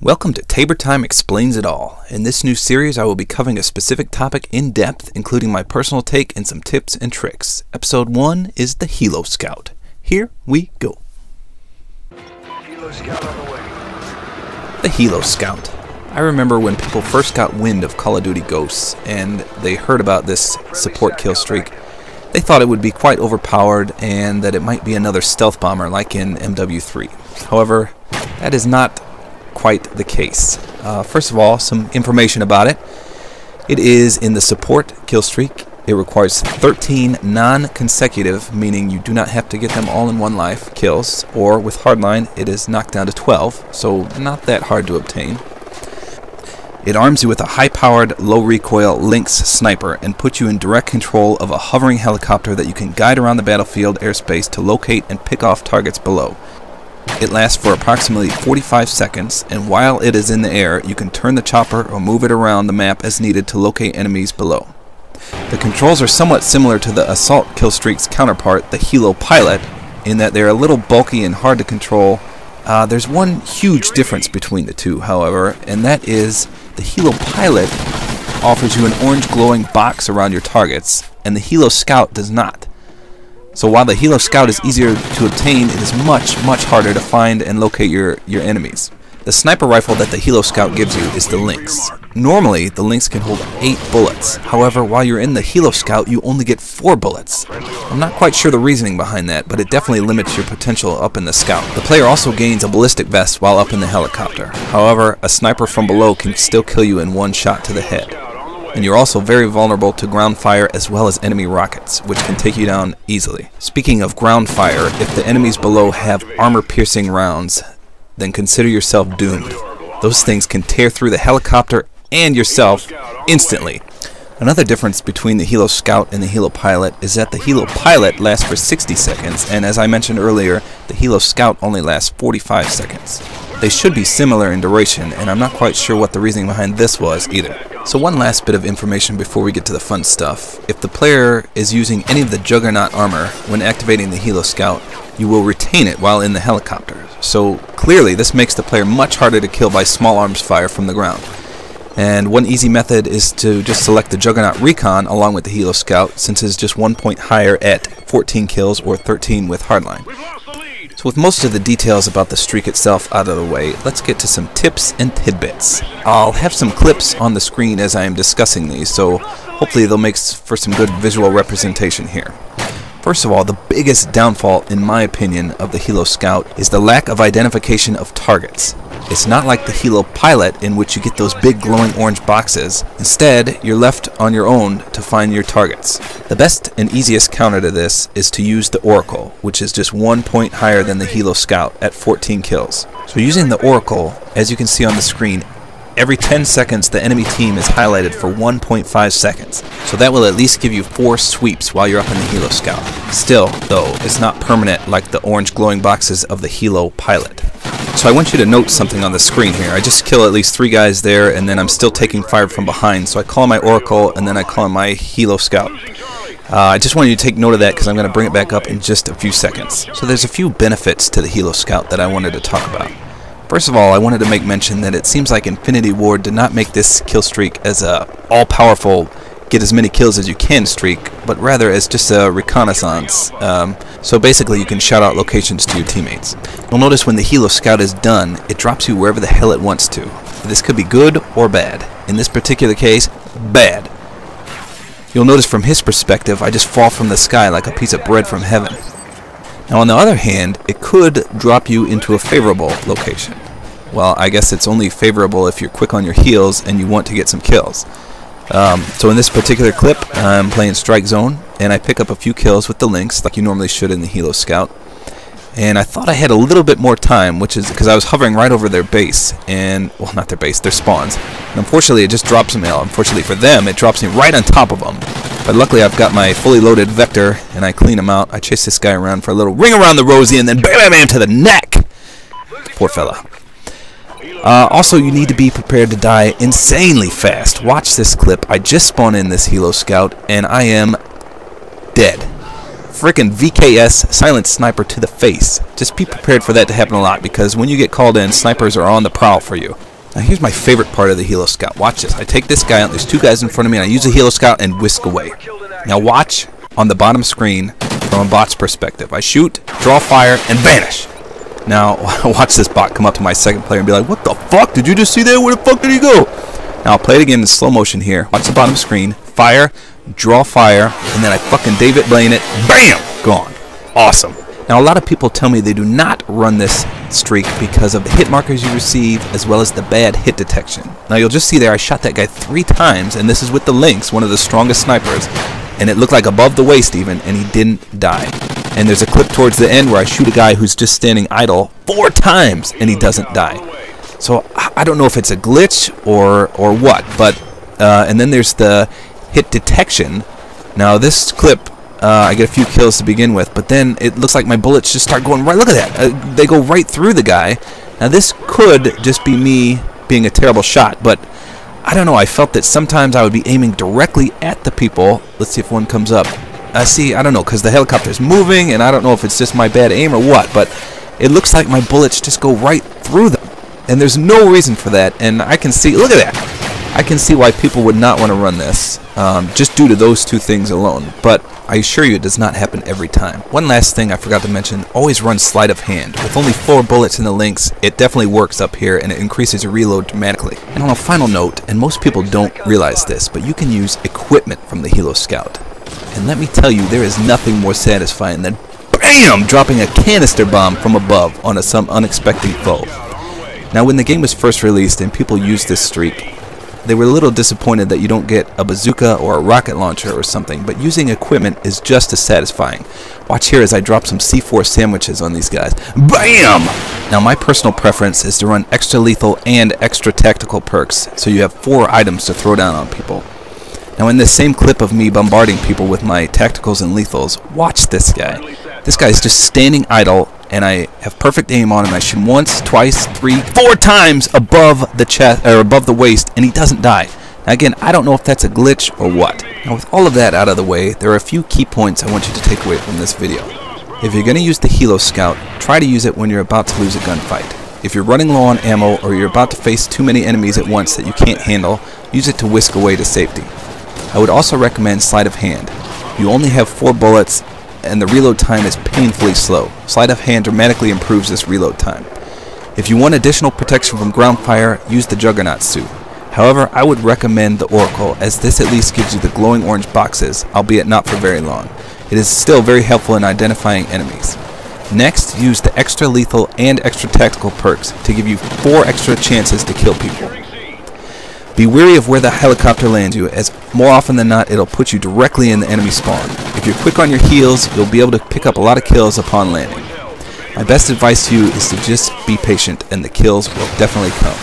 Welcome to Tabor-Time Explains It All. In this new series, I will be covering a specific topic in depth, including my personal take and some tips and tricks. Episode 1 is the Helo Scout. Here we go. Helo Scout on the way. The Helo Scout. I remember when people first got wind of Call of Duty Ghosts and they heard about this support Killstreak, they thought it would be quite overpowered and that it might be another stealth bomber like in MW3. However, that is not quite the case. First of all, some information about it. It is in the support Killstreak. It requires 13 non-consecutive, meaning you do not have to get them all in one life, kills, or with hardline it is knocked down to 12, so not that hard to obtain. It arms you with a high-powered, low-recoil Lynx sniper and puts you in direct control of a hovering helicopter that you can guide around the battlefield airspace to locate and pick off targets below. It lasts for approximately 45 seconds, and while it is in the air, you can turn the chopper or move it around the map as needed to locate enemies below. The controls are somewhat similar to the Assault Killstreak's counterpart, the Helo Pilot, in that they're a little bulky and hard to control. There's one huge difference between the two, however, and that is the Helo Pilot offers you an orange glowing box around your targets, and the Helo Scout does not. So while the Helo Scout is easier to obtain, it is much harder to find and locate your enemies. The sniper rifle that the Helo Scout gives you is the Lynx. Normally, the Lynx can hold 8 bullets. However, while you're in the Helo Scout, you only get 4 bullets. I'm not quite sure the reasoning behind that, but it definitely limits your potential up in the Scout. The player also gains a ballistic vest while up in the helicopter. However, a sniper from below can still kill you in one shot to the head. And you're also very vulnerable to ground fire as well as enemy rockets, which can take you down easily. Speaking of ground fire, if the enemies below have armor-piercing rounds, then consider yourself doomed. Those things can tear through the helicopter and yourself instantly. Another difference between the Helo Scout and the Helo Pilot is that the Helo Pilot lasts for 60 seconds, and as I mentioned earlier, the Helo Scout only lasts 45 seconds. They should be similar in duration, and I'm not quite sure what the reasoning behind this was either. So one last bit of information before we get to the fun stuff. If the player is using any of the Juggernaut armor when activating the Helo Scout, you will retain it while in the helicopter. So clearly this makes the player much harder to kill by small arms fire from the ground. And one easy method is to just select the Juggernaut Recon along with the Helo Scout, since it's just 1 point higher at 14 kills or 13 with hardline. So with most of the details about the streak itself out of the way, let's get to some tips and tidbits. I'll have some clips on the screen as I am discussing these, so hopefully they'll make for some good visual representation here. First of all, the biggest downfall, in my opinion, of the Helo Scout is the lack of identification of targets. It's not like the Helo Pilot, in which you get those big glowing orange boxes. Instead, you're left on your own to find your targets. The best and easiest counter to this is to use the Oracle, which is just 1 point higher than the Helo Scout at 14 kills. So using the Oracle, as you can see on the screen, every 10 seconds the enemy team is highlighted for 1.5 seconds. So that will at least give you 4 sweeps while you're up in the Helo Scout. Still, though, it's not permanent like the orange glowing boxes of the Helo Pilot. So I want you to note something on the screen here. I just kill at least 3 guys there, and then I'm still taking fire from behind. So I call my Oracle, and then I call my Helo Scout. I just want you to take note of that because I'm going to bring it back up in just a few seconds. So there's a few benefits to the Helo Scout that I wanted to talk about. First of all, I wanted to make mention that it seems like Infinity Ward did not make this kill streak as a all-powerful get as many kills as you can streak, but rather as just a reconnaissance. So basically you can shout out locations to your teammates. You'll notice when the Helo Scout is done, it drops you wherever the hell it wants to. This could be good or bad. In this particular case, bad. You'll notice from his perspective, I just fall from the sky like a piece of bread from heaven. Now on the other hand, it could drop you into a favorable location. Well, I guess it's only favorable if you're quick on your heels and you want to get some kills. So in this particular clip, I'm playing Strike Zone, and I pick up a few kills with the Lynx, like you normally should in the Helo Scout. And I thought I had a little bit more time, which is because I was hovering right over their base, and, well, not their base, their spawns. And unfortunately, it just drops me out. Unfortunately for them, it drops me right on top of them. But luckily, I've got my fully loaded Vector, and I clean him out. I chase this guy around for a little ring around the rosy, and then bam, bam, bam to the neck! Poor fella. Also, you need to be prepared to die insanely fast. Watch this clip. I just spawned in this Helo Scout, and I am dead. Frickin' VKS silent sniper to the face. Just be prepared for that to happen a lot, because when you get called in, snipers are on the prowl for you. Now here's my favorite part of the Helo Scout. Watch this. I take this guy out, there's two guys in front of me, and I use the Helo Scout and whisk away. Now watch on the bottom screen from a bot's perspective. I shoot, draw fire, and vanish. Now watch this bot come up to my second player and be like, what the fuck? Did you just see that? Where the fuck did he go? Now I'll play it again in slow motion here. Watch the bottom screen. Fire, draw fire, and then I fucking David Blaine it. BAM! Gone. Awesome. Now a lot of people tell me they do not run this streak because of the hit markers you receive as well as the bad hit detection. Now you'll just see there I shot that guy 3 times, and this is with the Lynx, one of the strongest snipers, and it looked like above the waist even, and he didn't die. And there's a clip towards the end where I shoot a guy who's just standing idle 4 times and he doesn't die. So I don't know if it's a glitch or what, but and then there's the hit detection. Now this clip I get a few kills to begin with, but then it looks like my bullets just start going right. Look at that. They go right through the guy. Now this could just be me being a terrible shot, but I don't know. I felt that sometimes I would be aiming directly at the people. Let's see if one comes up. I don't know, because the helicopter's moving, and I don't know if it's just my bad aim or what, but it looks like my bullets just go right through them. And there's no reason for that, and I can see, look at that. I can see why people would not want to run this, just due to those 2 things alone. But I assure you it does not happen every time. One last thing I forgot to mention, always run sleight of hand. With only 4 bullets in the Lynx, it definitely works up here, and it increases your reload dramatically. And on a final note, and most people don't realize this, but you can use equipment from the Helo Scout. And let me tell you, there is nothing more satisfying than BAM! Dropping a canister bomb from above on some unexpected foe. Now when the game was first released and people used this streak, they were a little disappointed that you don't get a bazooka or a rocket launcher or something, but using equipment is just as satisfying. Watch here as I drop some C4 sandwiches on these guys. BAM! Now my personal preference is to run extra lethal and extra tactical perks, so you have 4 items to throw down on people. Now in this same clip of me bombarding people with my tacticals and lethals, watch this guy. This guy is just standing idle, and I have perfect aim on him. I shoot once, twice, 3, 4 times above the chest or above the waist, and he doesn't die. Now again, I don't know if that's a glitch or what. Now with all of that out of the way, there are a few key points I want you to take away from this video. If you're going to use the Helo Scout, try to use it when you're about to lose a gunfight. If you're running low on ammo or you're about to face too many enemies at once that you can't handle, use it to whisk away to safety. I would also recommend sleight of hand. You only have 4 bullets, and the reload time is painfully slow. Sleight of hand dramatically improves this reload time. If you want additional protection from ground fire, use the Juggernaut suit. However, I would recommend the Oracle, as this at least gives you the glowing orange boxes, albeit not for very long. It is still very helpful in identifying enemies. Next, use the extra lethal and extra tactical perks to give you 4 extra chances to kill people. Be wary of where the helicopter lands you, as more often than not it'll put you directly in the enemy spawn. If you're quick on your heels, you'll be able to pick up a lot of kills upon landing. My best advice to you is to just be patient, and the kills will definitely come.